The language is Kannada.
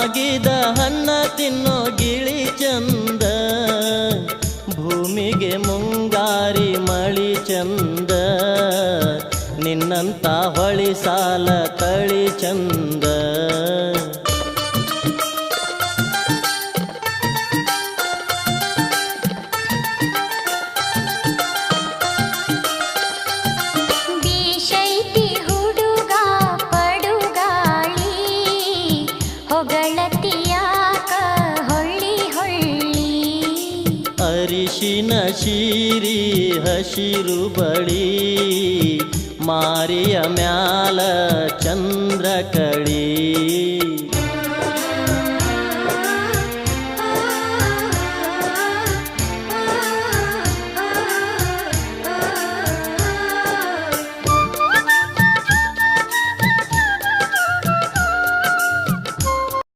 ಮಾಗಿದ ಹಣ್ಣ ತಿನ್ನೋ ಗಿಳಿ ಚಂದ, ಭೂಮಿಗೆ ಮುಂಗಾರಿ ಮಳಿ ಚಂದ, ನಿನ್ನಂತ ಹೊಳಿ ಸಾಲ ತಳಿ ಚಂದ. ಬೀಶೈತಿ ಹುಡುಗ ಪಡುಗಾಳಿ, ಹೊಗಳತಿಯಾಕ ಹೊಳ್ಳಿ ಹೊಳ್ಳಿ. ಅರಿಶಿನ ಶೀರಿ ಹಸಿರು ಬಳಿ, ಮಾರಿಯ ಮ್ಯಾಲ ಚಂದ್ರ ಕಳಿ.